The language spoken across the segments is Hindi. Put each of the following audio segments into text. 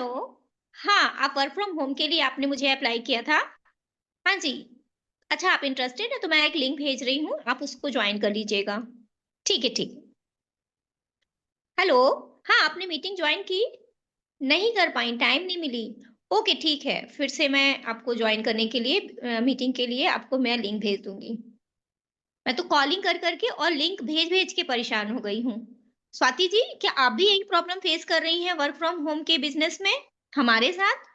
हेलो। हाँ, आप वर्क फ्रॉम होम के लिए आपने मुझे अप्लाई किया था? हाँ जी। अच्छा, आप इंटरेस्टेड हैं तो मैं एक लिंक भेज रही हूँ, आप उसको जॉइन कर लीजिएगा। ठीक है, ठीक। हेलो। हाँ, आपने मीटिंग जॉइन की? नहीं कर पाईं, टाइम नहीं मिली। ओके, ठीक है, फिर से मैं आपको जॉइन करने के लिए मीटिंग के लिए आपको मैं लिंक भेज दूँगी। मैं तो कॉलिंग कर के और लिंक भेज-भेज के परेशान हो गई हूँ। स्वाति जी, क्या आप भी यही प्रॉब्लम फेस कर रही हैं वर्क फ्रॉम होम के बिज़नेस में, हमारे साथ?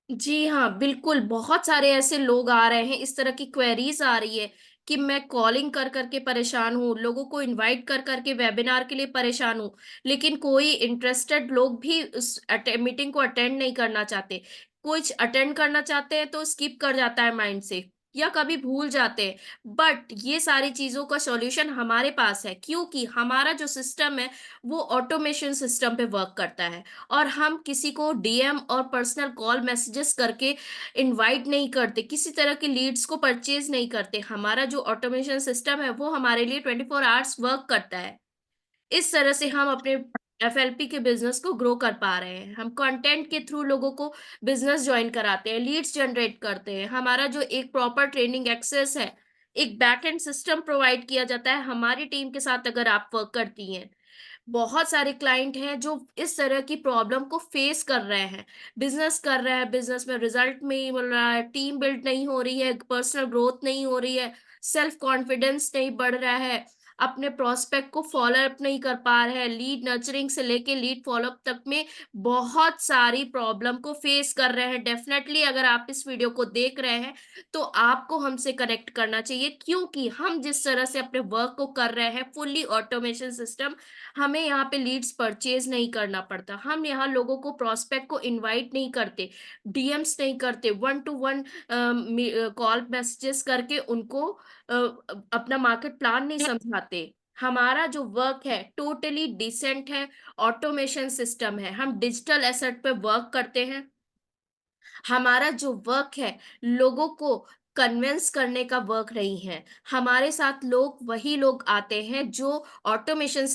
जी हाँ, बिल्कुल, बहुत सारे ऐसे लोग आ रहे हैं, इस तरह की क्वेरीज़ आ रही है कि मैं कॉलिंग कर के परेशान हूँ, लोगों को इनवाइट कर के वेबिनार के लिए परेशान हूँ, लेकिन कोई इंटरेस्टेड लोग भी उस मीटिंग को अटेंड नहीं करना चाहते। कुछ अटेंड करना चाहते हैं तो स्किप कर जाता है माइंड से या कभी भूल जाते हैं। बट ये सारी चीज़ों का सॉल्यूशन हमारे पास है क्योंकि हमारा जो सिस्टम है, वो ऑटोमेशन सिस्टम पे वर्क करता है। और हम किसी को डीएम और पर्सनल कॉल मैसेजेस करके इनवाइट नहीं करते, किसी तरह की लीड्स को परचेज़ नहीं करते। हमारा जो ऑटोमेशन सिस्टम है, वो हमारे लिए 24 आवर्स वर्क करता है। इस तरह से हम अपने एफएलपी के बिज़नेस को ग्रो कर पा रहे हैं। हम कंटेंट के थ्रू लोगों को बिज़नेस जॉइन कराते हैं, लीड्स जनरेट करते हैं। हमारा जो एक प्रॉपर ट्रेनिंग एक्सेस है, एक बैकएंड सिस्टम प्रोवाइड किया जाता है हमारी टीम के साथ अगर आप वर्क करती हैं। बहुत सारे क्लाइंट हैं जो इस तरह की प्रॉब्लम को फेस कर रहे हैं। बिज़नेस कर रहे हैं, बिज़नेस में रिज़ल्ट नहीं मिल रहा है, टीम बिल्ड नहीं हो रही है, पर्सनल ग्रोथ नहीं हो रही है, सेल्फ कॉन्फिडेंस नहीं बढ़ रहा है, अपने प्रॉस्पेक्ट को फ़ॉलो अप नहीं कर पा रहे हैं, लीड नर्चरिंग से लेके लीड फ़ॉलो अप तक में बहुत सारी प्रॉब्लम को फेस कर रहे हैं। डेफ़िनेटली अगर आप इस वीडियो को देख रहे हैं, तो आपको हमसे कनेक्ट करना चाहिए क्योंकि हम जिस तरह से अपने वर्क को कर रहे हैं, फुल्ली ऑटोमेशन सिस्टम हमें यहाँ पे लीड्स परचेज़ नहीं करना पड़ता। हम यहाँ लोगों को प्रॉस्पेक्ट को इनवाइट नहीं करते, डीएम्स नहीं करते, one two one call messages करके उनको अपना मार्केट प्लान नहीं समझाते। हमारा जो वर्क है टोटली डिसेंट है, ऑटोमेशन सिस्टम है। हम डिजिटल एसेट पे वर्क करते हैं। हमारा जो वर्क है, लोगों को कन्विंस करने का वर्क नहीं है। हमारे साथ वही लोग आते हैं जो ऑटोमेशन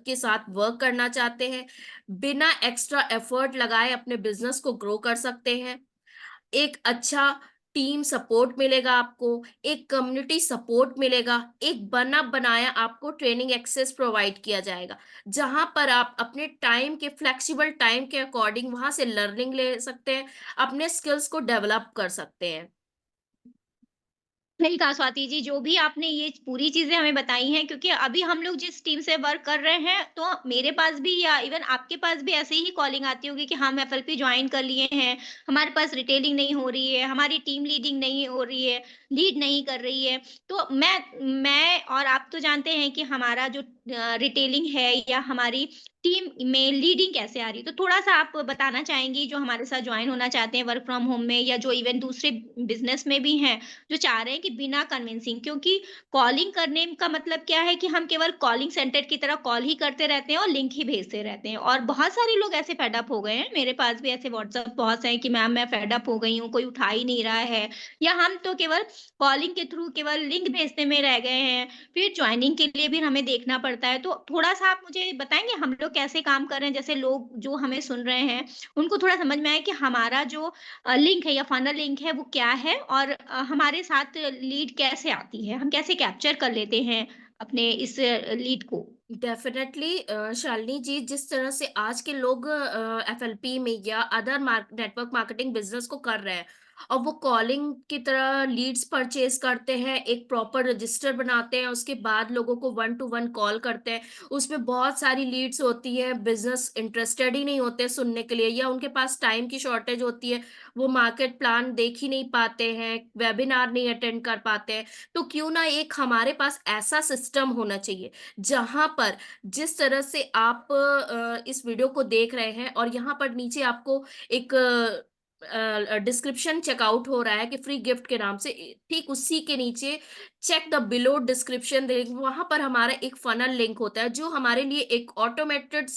के साथ वर्क करना चाहते हैं, बिना एक्स्ट्रा एफर्ट लगाए अपने बिज़नेस को ग्रो कर सकते हैं। एक अच्छा टीम सपोर्ट मिलेगा आपको, एक कम्युनिटी सपोर्ट मिलेगा, एक बना-बनाया आपको ट्रेनिंग एक्सेस प्रोवाइड किया जाएगा, जहाँ पर आप अपने टाइम के फ्लेक्सिबल टाइम के अकॉर्डिंग वहाँ से लर्निंग ले सकते हैं, अपने स्किल्स को डेवलप कर सकते हैं। सही कहा स्वाति जी, जो भी आपने ये पूरी चीज़ें हमें बताई हैं क्योंकि अभी हम लोग जिस टीम से वर्क कर रहे हैं, तो मेरे पास भी या इवन आपके पास भी ऐसे ही कॉलिंग आती होगी कि हम एफएलपी जॉइन कर लिए हैं, हमारे पास रिटेलिंग नहीं हो रही है, हमारी टीम लीडिंग नहीं हो रही है, लीड नहीं कर रही है। तो मैं और आप तो जानते हैं कि हमारा जो रिटेलिंग है या हमारी टीम में लीडिंग कैसे आ रही है। तो थोड़ा-सा आप बताना चाहेंगी जो हमारे साथ जॉइन होना चाहते हैं वर्क फ्रॉम होम में या जो इवन दूसरे बिज़नेस में भी हैं, जो चाह रहे हैं कि बिना कन्विंसिंग क्योंकि कॉलिंग करने का मतलब क्या है कि हम केवल कॉलिंग सेंटर की तरह कॉल ही करते रहते हैं और लिंक ही भेजते रहते हैं और बहुत सारे लोग ऐसे फेड अप हो गए हैं मेरे पास भी ऐसे व्हाट्सएप बहुत से हैं कि मैम मैं फेड अप हो गई हूँ कोई उठा ही नहीं रहा है या हम तो केवल कॉलिंग के थ्रू केवल लिंक भेजने में रह गए हैं फिर ज्वाइनिंग के लिए भी हमें देखना पड़ता है तो थोड़ा सा आप मुझे बताएंगे हम लोग कैसे काम कर रहे हैं जैसे लोग जो हमें सुन रहे हैं उनको थोड़ा समझ में आए कि हमारा जो लिंक है या फनल लिंक है वो क्या है और हमारे साथ लीड कैसे आती है? हम कैसे कैप्चर कर लेते हैं अपने इस लीड को? डेफ़िनेटली शालिनी जी, जिस तरह से आज के लोग एफएलपी में या अदर नेटवर्क मार्केटिंग बिज़नेस को कर रहे हैं और वो कॉलिंग की तरह लीड्स परचेज़ करते हैं, एक प्रॉपर रजिस्टर बनाते हैं, उसके बाद लोगों को वन टू वन कॉल करते हैं। उसमें बहुत सारी लीड्स होती हैं, बिज़नेस इंटरेस्टेड ही नहीं होते सुनने के लिए या उनके पास टाइम की शॉर्टेज होती है, वो मार्केट प्लान देख ही नहीं पाते हैं, वेबिनार नहीं अटेंड कर पाते हैं। तो क्यों ना एक हमारे पास ऐसा सिस्टम होना चाहिए जहाँ पर जिस तरह से आप इस वीडियो को देख रहे हैं और यहाँ पर नीचे आपको एक डिस्क्रिप्शन चेकआउट हो रहा है कि फ्री गिफ्ट के नाम से ठीक उसी के नीचे चेक द बिलो डिस्क्रिप्शन वहां पर हमारा एक फनल लिंक होता है जो हमारे लिए एक ऑटोमेटेड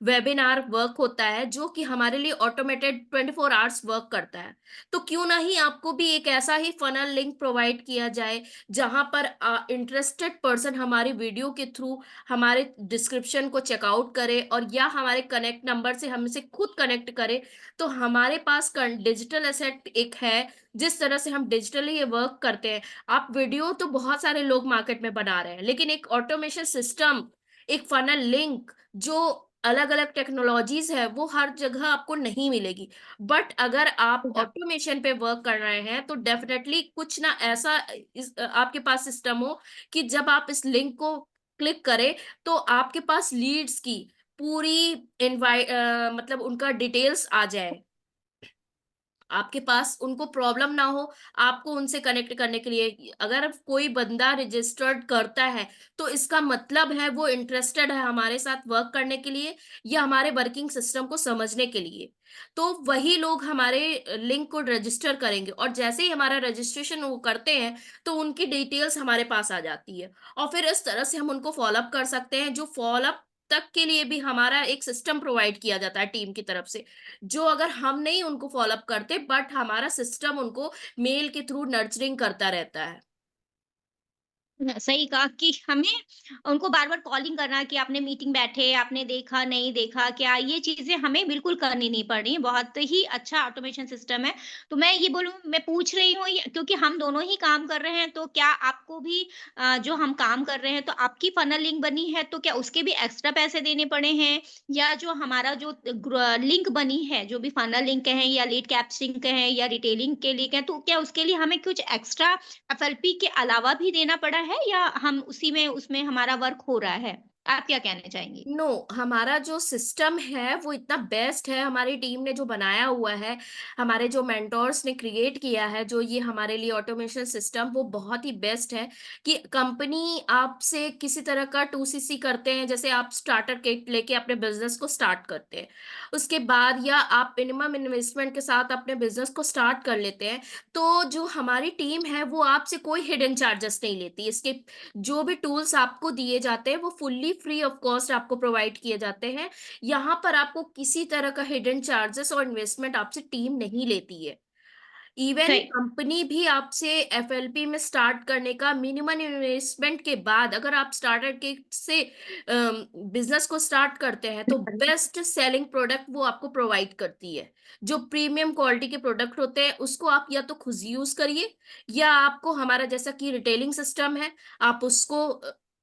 वेबिनार वर्क होता है जो कि हमारे लिए ऑटोमेटेड 24 आवर्स वर्क करता है। तो क्यों ना ही आपको भी एक ऐसा ही फनल लिंक प्रोवाइड किया जाए जहां पर इंटरेस्टेड पर्सन हमारी वीडियो के थ्रू हमारे डिस्क्रिप्शन को चेकआउट करे और या हमारे कनेक्ट नंबर से हमसे खुद कनेक्ट करे। तो हमारे पास डिजिटल एसेट एक है, जिस तरह से हम डिजिटली ये वर्क करते हैं। आप वीडियो तो बहुत सारे लोग मार्केट में बना रहे हैं, लेकिन एक ऑटोमेशन सिस्टम, एक फनल लिंक जो अलग अलग टेक्नोलॉजीज है वो हर जगह आपको नहीं मिलेगी। बट अगर आप ऑटोमेशन पे वर्क कर रहे हैं तो डेफिनेटली कुछ ना ऐसा आपके पास सिस्टम हो कि जब आप इस लिंक को क्लिक करें तो आपके पास लीड्स की पूरी मतलब उनका डिटेल्स आ जाए, आपके पास उनको प्रॉब्लम ना हो आपको उनसे कनेक्ट करने के लिए। अगर कोई बंदा रजिस्टर्ड करता है तो इसका मतलब है वो इंटरेस्टेड है हमारे साथ वर्क करने के लिए या हमारे वर्किंग सिस्टम को समझने के लिए। तो वही लोग हमारे लिंक को रजिस्टर करेंगे और जैसे ही हमारा रजिस्ट्रेशन वो करते हैं तो उनकी डिटेल्स हमारे पास आ जाती है और फिर इस तरह से हम उनको फॉलोअप कर सकते हैं। जो फॉलोअप तक के लिए भी हमारा एक सिस्टम प्रोवाइड किया जाता है टीम की तरफ से, जो अगर हम नहीं उनको फॉलोअप करते बट हमारा सिस्टम उनको मेल के थ्रू नर्चरिंग करता रहता है। सही कहा कि हमें उनको बार-बार कॉलिंग करना कि आपने मीटिंग बैठे, आपने देखा, नहीं देखा, क्या ये चीज़ें हमें बिल्कुल करनी नहीं पड़ रही हैं, बहुत ही अच्छा ऑटोमेशन सिस्टम है। तो मैं ये बोलूँ मैं पूछ रही हूँ ये क्योंकि हम दोनों ही काम कर रहे हैं, तो क्या आपको भी जो हम काम कर रहे हैं, तो आपकी फ़नल लिंक बनी है, तो क्या उसके भी एक्स्ट्रा पैसे देने पड़े हैं? या जो हमारा जो लिंक बनी है, जो भी फ़नल लिंक कहें या लीड कैप्चरिंग कहें या रिटेलिंग के लिए कहें, तो क्या उसके लिए हमें कुछ एक्स्ट्रा एफएलपी के अलावा भी देना पड़ा है या हम उसी में उसमें हमारा वर्क हो रहा है? आप क्या कहना चाहेंगी? नो, हमारा जो सिस्टम है वो इतना बेस्ट है, हमारी टीम ने जो बनाया हुआ है, हमारे जो मेंटोर्स ने क्रिएट किया है जो ये हमारे लिए ऑटोमेशन सिस्टम, वो बहुत ही बेस्ट है कि कंपनी आपसे किसी तरह का 2सीसी करते हैं। जैसे आप स्टार्टर किट लेके अपने बिजनेस को स्टार्ट करते हैं, उसके बाद या आप मिनिमम इन्वेस्टमेंट के साथ अपने बिजनेस को स्टार्ट कर लेते हैं, तो जो हमारी टीम है वो आपसे कोई हिडन चार्जेस नहीं लेती। इसके जो भी टूल्स आपको दिए जाते हैं वो फुल्ली फ्री ऑफ कॉस्ट आपको प्रोवाइड किए जाते हैं। यहाँ पर आपको किसी तरह का हिडन चार्जेस और इन्वेस्टमेंट आपसे टीम नहीं लेती है। इवन सही कंपनी भी आपसे एफएलपी में स्टार्ट करने का मिनिमम इन्वेस्टमेंट के बाद अगर आप स्टार्टर किट से बिजनेस को स्टार्ट करते हैं तो बेस्ट सेलिंग प्रोडक्ट वो आपको प्रोवाइड करती है। जो प्रीमियम क्वालिटी के प्रोडक्ट होते हैं उसको आप या तो खुद यूज करिए या आपको हमारा जैसा कि रिटेलिंग सिस्टम है आप उसको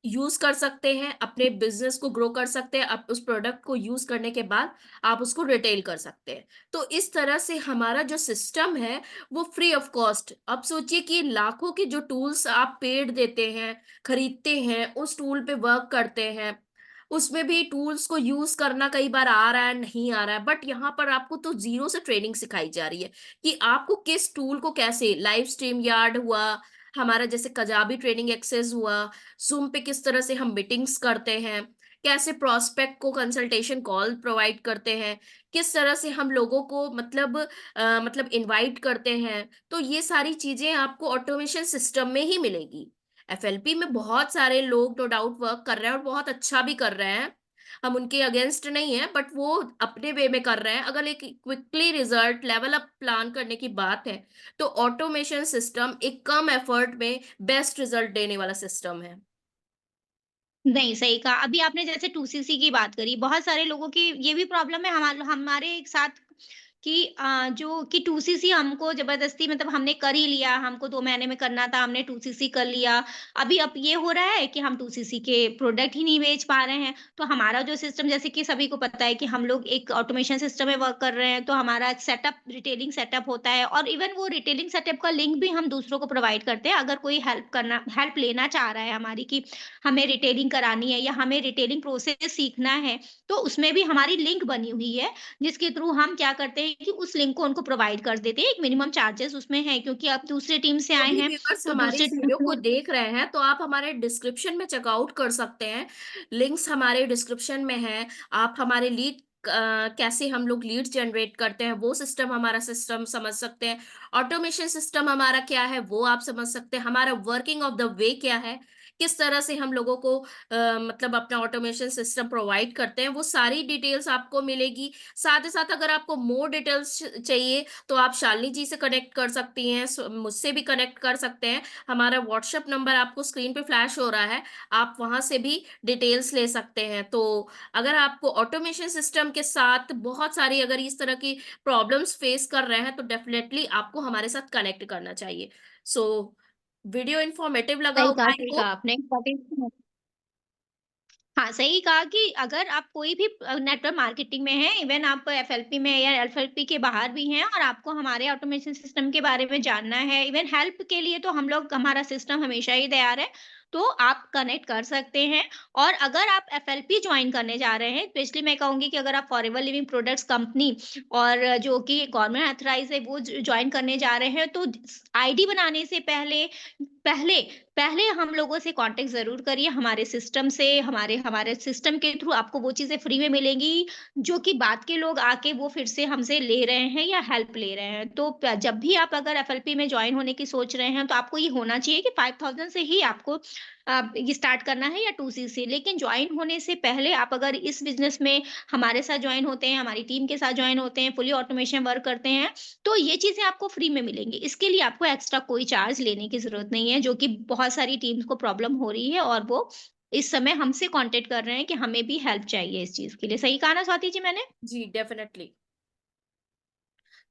यूज कर सकते हैं, अपने बिजनेस को ग्रो कर सकते हैं। आप उस प्रोडक्ट को यूज करने के बाद आप उसको रिटेल कर सकते हैं। तो इस तरह से हमारा जो सिस्टम है वो फ्री ऑफ कॉस्ट। अब सोचिए कि लाखों के जो टूल्स आप पेड देते हैं, खरीदते हैं, उस टूल पे वर्क करते हैं, उसमें भी टूल्स को यूज करना कई बार आ रहा है, नहीं आ रहा है, बट यहाँ पर आपको तो जीरो से ट्रेनिंग सिखाई जा रही है कि आपको किस टूल को कैसे, लाइव स्ट्रीम यार्ड हुआ, हमारा जैसे कजाबी ट्रेनिंग एक्सेस हुआ, जूम पे किस तरह से हम मीटिंग्स करते हैं, कैसे प्रोस्पेक्ट को कंसल्टेशन कॉल प्रोवाइड करते हैं, किस तरह से हम लोगों को मतलब इनवाइट करते हैं। तो ये सारी चीजें आपको ऑटोमेशन सिस्टम में ही मिलेगी। एफएलपी में बहुत सारे लोग नो डाउट वर्क कर रहे हैं और बहुत अच्छा भी कर रहे हैं, हम उनके अगेंस्ट नहीं है, बट वो अपने वे में कर रहे हैं। अगर एक quickly result level up plan करने की बात है तो ऑटोमेशन सिस्टम एक कम एफर्ट में बेस्ट रिजल्ट देने वाला सिस्टम है। नहीं, सही कहा। अभी आपने जैसे 2सीसी की बात करी, बहुत सारे लोगों की ये भी प्रॉब्लम है हमारे साथ कि जो कि 2सीसी हमको ज़बरदस्ती मतलब हमने कर ही लिया, हमको 2 महीने में करना था, हमने 2सीसी कर लिया। अभी अब ये हो रहा है कि हम 2सीसी के प्रोडक्ट ही नहीं बेच पा रहे हैं। तो हमारा जो सिस्टम जैसे कि सभी को पता है कि हम लोग एक ऑटोमेशन सिस्टम में वर्क कर रहे हैं, तो हमारा एक सेटअप रिटेलिंग सेटअप होता है और इवन वो रिटेलिंग सेटअप का लिंक भी हम दूसरों को प्रोवाइड करते हैं। अगर कोई हेल्प लेना चाह रहा है हमारी कि हमें रिटेलिंग करानी है या हमें रिटेलिंग प्रोसेस सीखना है, तो उसमें भी हमारी लिंक बनी हुई है, जिसके थ्रू हम क्या करते हैं कि उस लिंक को उनको प्रोवाइड कर देते हैं। एक मिनिमम चार्जेस उसमें है क्योंकि आप दूसरे टीम से जो आए भी हैं, व्यूअर्स तो हमारे दूसरे इस टीम वीडियो को को देख रहे हैं तो आप हमारे डिस्क्रिप्शन में चेकआउट कर सकते हैं, लिंक्स हमारे डिस्क्रिप्शन में है। आप हमारे लीड कैसे हम लोग लीड जनरेट करते हैं वो सिस्टम, हमारा सिस्टम समझ सकते हैं। ऑटोमेशन सिस्टम हमारा क्या है वो आप समझ सकते हैं, हमारा वर्किंग ऑफ द वे क्या है, किस तरह से हम लोगों को मतलब अपना ऑटोमेशन सिस्टम प्रोवाइड करते हैं, वो सारी डिटेल्स आपको मिलेगी। साथ ही साथ अगर आपको मोर डिटेल्स चाहिए, तो आप शालिनी जी से कनेक्ट कर सकती हैं, मुझसे भी कनेक्ट कर सकते हैं। हमारा व्हाट्सएप नंबर आपको स्क्रीन पे फ्लैश हो रहा है, आप वहाँ से भी डिटेल्स ले सकते हैं। तो अगर आपको ऑटोमेशन सिस्टम के साथ बहुत सारी अगर इस तरह की प्रॉब्लम्स फेस कर रहे हैं, तो डेफिनेटली आपको हमारे साथ कनेक्ट करना चाहिए। सो वीडियो इन्फॉर्मेटिव लगा होगा आई सही कहा होप। आपने। हाँ, सही कहा कि अगर आप कोई भी नेटवर्क मार्केटिंग में हैं, इवन आप एफएलपी में या एफएलपी के बाहर भी हैं और आपको हमारे ऑटोमेशन सिस्टम के बारे में जानना है, इवन हेल्प के लिए तो हम लोग हमारा सिस्टम हमेशा ही तैयार है, तो आप कनेक्ट कर सकते हैं। और अगर आप एफएलपी जॉइन करने जा रहे हैं, स्पेशली मैं कहूँगी कि अगर आप फॉरएवर लिविंग प्रोडक्ट्स कंपनी और जो कि गवर्नमेंट ऑथराइज़ है, वो जॉइन करने जा रहे हैं, तो आईडी बनाने से पहले पहले हम लोगों से कॉन्टैक्ट ज़रूर करिए हमारे सिस्टम से, हमारे हमारे सिस्टम के थ्रू आपको वो चीज़ें फ्री में मिलेंगी, जो कि बाद के लोग आके वो फिर से हमसे ले रहे हैं या हेल्प ले रहे हैं। तो प जब भी आप अगर एफएलपी में जॉइन होने की सोच रहे हैं, तो आपको ये होना चाहिए कि 5000 से ही आपको ये स्टार्ट करना है या 2C से। लेकिन जॉइन होने से पहले आप अगर इस बिज़नेस में हमारे साथ जॉइन होते हैं, हमारी टीम के साथ जॉइन होते हैं, फुली ऑटोमेशन वर्क करते हैं, तो ये चीज़ें आपको फ्री में मिलेंगी। इसके लिए आपको एक्स्ट्रा कोई चार्ज लेने की ज़रूरत नहीं है, जो कि बहुत सारी टीम्स को प्रॉब्लम हो रही है और वो इस समय हमसे कॉन्टैक्ट कर रहे हैं कि हमें भी हेल्प चाहिए इस चीज़ के लिए। सही कहा ना स्वाति जी मैंने? जी, डेफिनेटली।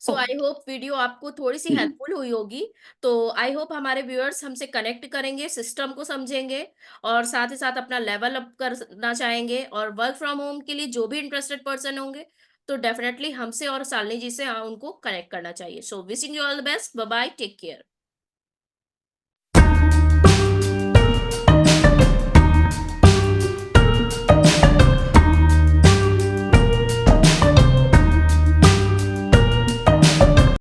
सो आई ओके। होप वीडियो आपको थोड़ी-सी हेल्पफुल हुई होगी। तो आई होप हमारे व्यूअर्स हमसे कनेक्ट करेंगे, सिस्टम को समझेंगे और साथ ही साथ अपना लेवल अप करना चाहेंगे और वर्क फ्रॉम होम के लिए जो भी इंटरेस्टेड पर्सन होंगे, तो डेफिनेटली हमसे और शालिनी जी से उनको कनेक्ट करना चाहिए। So wishing you all the best. Bye bye, take care.